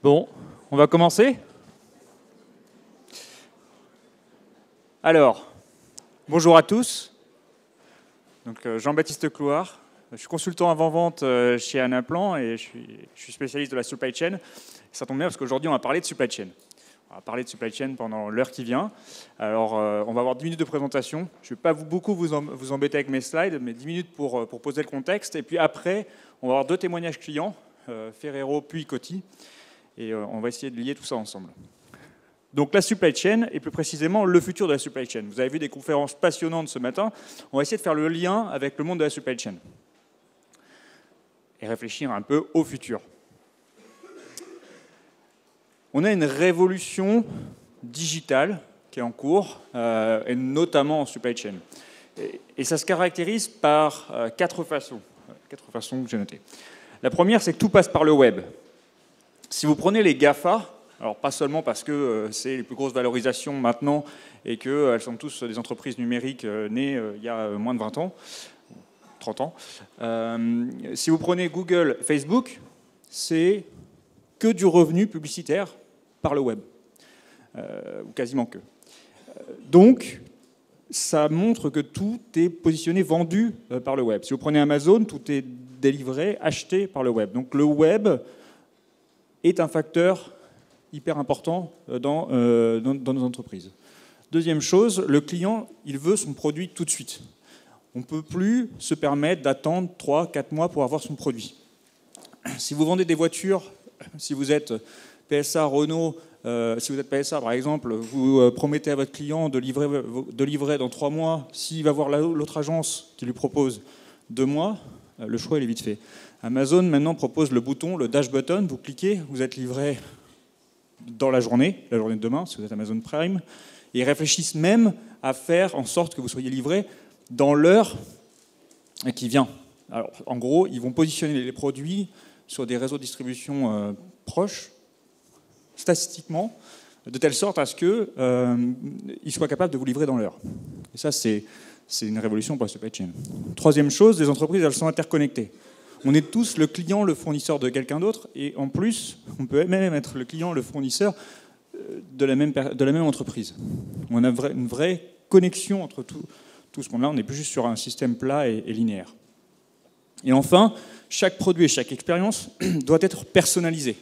Bon, on va commencer. Alors, bonjour à tous. Donc, Jean-Baptiste Clouard. Je suis consultant avant-vente chez Anaplan et je suis spécialiste de la supply chain. Ça tombe bien parce qu'aujourd'hui, on va parler de supply chain. On va parler de supply chain pendant l'heure qui vient. Alors, on va avoir 10 minutes de présentation. Je ne vais pas beaucoup vous embêter avec mes slides, mais 10 minutes pour poser le contexte. Et puis après, on va avoir 2 témoignages clients, Ferrero puis Coty. Et on va essayer de lier tout ça ensemble. Donc la supply chain, et plus précisément le futur de la supply chain. Vous avez vu des conférences passionnantes ce matin. On va essayer de faire le lien avec le monde de la supply chain. Et réfléchir un peu au futur. On a une révolution digitale qui est en cours, et notamment en supply chain. Et ça se caractérise par 4 façons. 4 façons que j'ai notées. La première, c'est que tout passe par le web. Si vous prenez les GAFA, alors pas seulement parce que c'est les plus grosses valorisations maintenant et qu'elles sont tous des entreprises numériques nées il y a moins de 20 ans, 30 ans. Si vous prenez Google, Facebook, c'est que du revenu publicitaire par le web, ou quasiment que. Donc, ça montre que tout est positionné, vendu par le web. Si vous prenez Amazon, tout est délivré, acheté par le web. Donc le web est un facteur hyper important dans nos entreprises. Deuxième chose, le client, il veut son produit tout de suite. On ne peut plus se permettre d'attendre 3-4 mois pour avoir son produit. Si vous vendez des voitures, si vous êtes PSA, Renault, si vous êtes PSA par exemple, vous promettez à votre client de livrer dans 3 mois. S'il va voir l'autre agence qui lui propose 2 mois, le choix il est vite fait. Amazon maintenant propose le bouton, le dash button, vous cliquez, vous êtes livré dans la journée de demain, si vous êtes Amazon Prime, et ils réfléchissent même à faire en sorte que vous soyez livré dans l'heure qui vient. Alors, en gros, ils vont positionner les produits sur des réseaux de distribution proches, statistiquement, de telle sorte à ce qu'ils soient capables de vous livrer dans l'heure. Et ça, c'est une révolution pour la supply chain. Troisième chose, les entreprises, elles sont interconnectées. On est tous le client, le fournisseur de quelqu'un d'autre, et en plus, on peut même être le client, le fournisseur de la même entreprise. On a une vraie connexion entre tout ce monde-là, on n'est plus juste sur un système plat et linéaire. Et enfin, chaque produit et chaque expérience doit être personnalisée.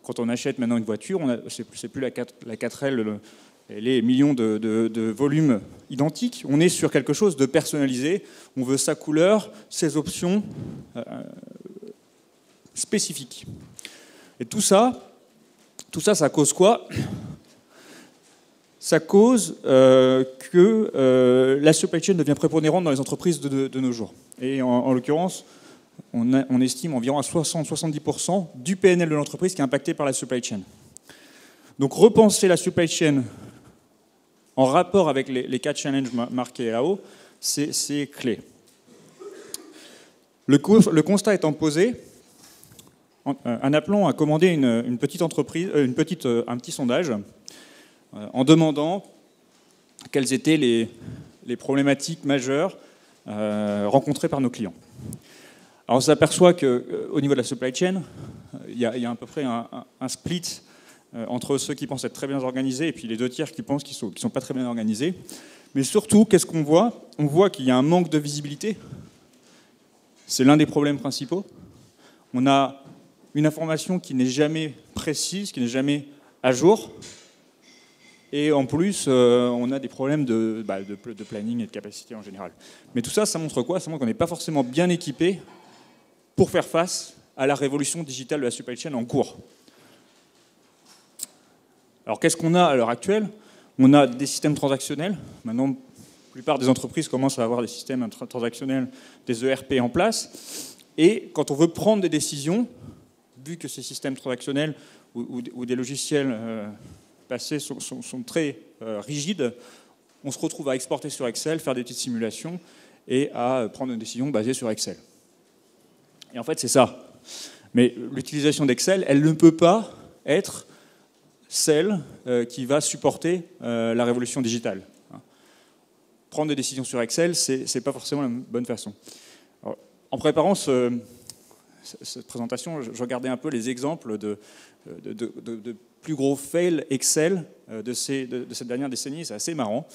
Quand on achète maintenant une voiture, c'est plus la 4L, les millions de volumes identiques. On est sur quelque chose de personnalisé. On veut sa couleur, ses options spécifiques. Et tout ça, ça cause quoi? Ça cause que la supply chain devient prépondérante dans les entreprises de nos jours. Et en l'occurrence, on estime environ à 60-70% du PNL de l'entreprise qui est impacté par la supply chain. Donc repenser la supply chain en rapport avec les 4 challenges marqués là-haut, c'est clé. Le constat étant posé, Anaplan a commandé un petit sondage en demandant quelles étaient les problématiques majeures rencontrées par nos clients. Alors on s'aperçoit qu'au niveau de la supply chain, il y a à peu près un split entre ceux qui pensent être très bien organisés et puis les 2 tiers qui pensent qu'ils ne sont pas très bien organisés. Mais surtout, qu'est-ce qu'on voit? On voit qu'il y a un manque de visibilité. C'est l'un des problèmes principaux. On a une information qui n'est jamais précise, qui n'est jamais à jour. Et en plus, on a des problèmes de planning et de capacité en général. Mais tout ça, ça montre quoi? Ça montre qu'on n'est pas forcément bien équipé pour faire face à la révolution digitale de la supply chain en cours. Alors qu'est-ce qu'on a à l'heure actuelle? On a des systèmes transactionnels. Maintenant, la plupart des entreprises commencent à avoir des systèmes transactionnels, des ERP en place. Et quand on veut prendre des décisions, vu que ces systèmes transactionnels ou des logiciels passés sont très rigides, on se retrouve à exporter sur Excel, faire des petites simulations et à prendre une décision basée sur Excel. Et en fait, c'est ça. Mais l'utilisation d'Excel, elle ne peut pas être celle qui va supporter la révolution digitale. Prendre des décisions sur Excel, c'est pas forcément la bonne façon. Alors, en préparant cette présentation, je regardais un peu les exemples de plus gros fails Excel de cette dernière décennie. C'est assez marrant.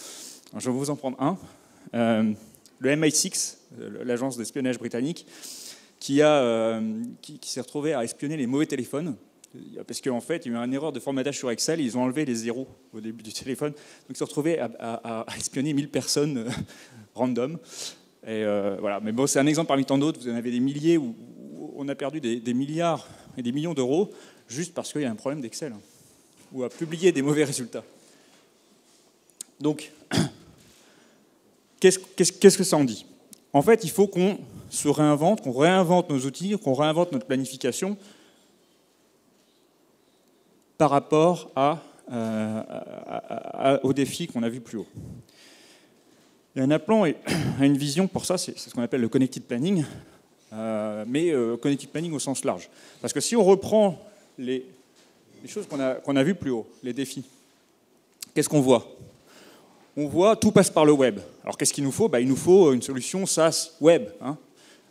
Alors, je vais vous en prendre un. Le MI6, l'agence d'espionnage britannique, qui s'est retrouvé à espionner les mauvais téléphones. Parce qu'en fait, il y a eu une erreur de formatage sur Excel, ils ont enlevé les zéros au début du téléphone. Donc ils se sont retrouvés à espionner 1000 personnes random. Et voilà. Mais bon, c'est un exemple parmi tant d'autres. Vous en avez des milliers où on a perdu des milliards et des millions d'euros juste parce qu'il y a un problème d'Excel ou à publier des mauvais résultats. Donc, qu'est-ce que ça en dit? En fait, il faut qu'on se réinvente, qu'on réinvente nos outils, qu'on réinvente notre planification par rapport aux défis qu'on a vus plus haut. Et un Aplan a une vision pour ça, c'est ce qu'on appelle le connected planning, mais connected planning au sens large. Parce que si on reprend les choses qu'on a vues plus haut, les défis, qu'est-ce qu'on voit? On voit tout passe par le web. Alors qu'est-ce qu'il nous faut? Il nous faut une solution SaaS web.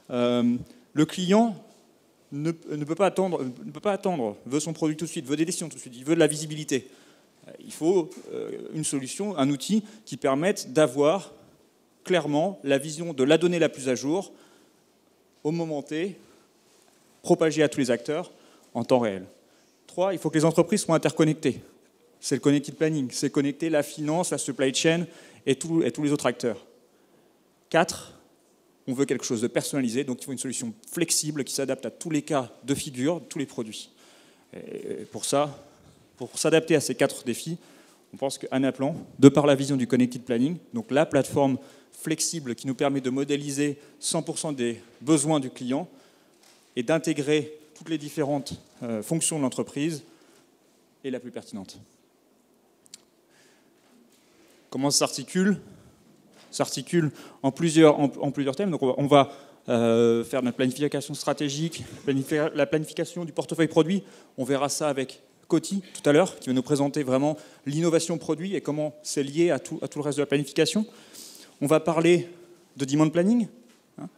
Le client ne peut pas attendre, veut son produit tout de suite, veut des décisions tout de suite, il veut de la visibilité. Il faut une solution, un outil qui permette d'avoir clairement la vision de la donnée la plus à jour, au moment T, propagée à tous les acteurs en temps réel. 3, il faut que les entreprises soient interconnectées. C'est le connected planning, c'est connecter la finance, la supply chain et tous les autres acteurs. 4, on veut quelque chose de personnalisé, donc il faut une solution flexible qui s'adapte à tous les cas de figure, tous les produits. Et pour ça, pour s'adapter à ces 4 défis, on pense qu'Anaplan, de par la vision du connected planning, donc la plateforme flexible qui nous permet de modéliser 100% des besoins du client et d'intégrer toutes les différentes fonctions de l'entreprise, est la plus pertinente. Comment ça s'articule? S'articule en plusieurs thèmes. Donc on va faire notre planification stratégique, la planification du portefeuille produit. On verra ça avec Coty tout à l'heure, qui va nous présenter vraiment l'innovation produit et comment c'est lié à tout le reste de la planification. On va parler de demand planning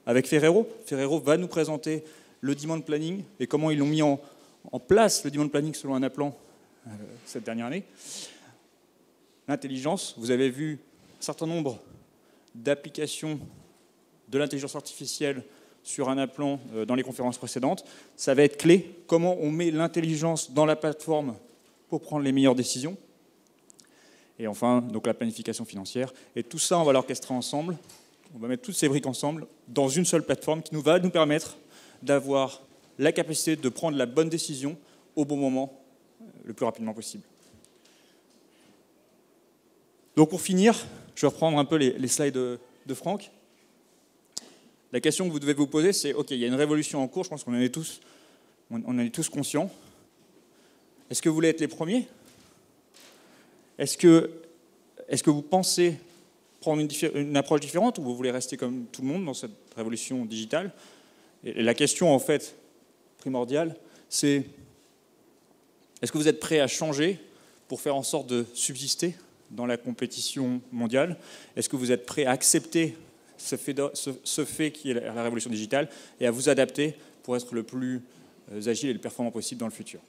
avec Ferrero. Ferrero va nous présenter le demand planning et comment ils l'ont mis en place, le demand planning selon Anaplan cette dernière année. L'intelligence, vous avez vu un certain nombre d'applications de l'intelligence artificielle sur Anaplan dans les conférences précédentes. Ça va être clé, comment on met l'intelligence dans la plateforme pour prendre les meilleures décisions. Et enfin, donc la planification financière. Et tout ça, on va l'orchestrer ensemble. On va mettre toutes ces briques ensemble dans une seule plateforme qui va nous permettre d'avoir la capacité de prendre la bonne décision au bon moment, le plus rapidement possible. Donc pour finir, je vais reprendre un peu les slides de Franck. La question que vous devez vous poser, c'est OK, il y a une révolution en cours, je pense qu'on en est tous conscients. Est-ce que vous voulez être les premiers? Est-ce que vous pensez prendre une approche différente ou vous voulez rester comme tout le monde dans cette révolution digitale? Et la question en fait primordiale, c'est est-ce que vous êtes prêts à changer pour faire en sorte de subsister dans la compétition mondiale? Est-ce que vous êtes prêt à accepter ce fait qui est la révolution digitale et à vous adapter pour être le plus agile et le performant possible dans le futur?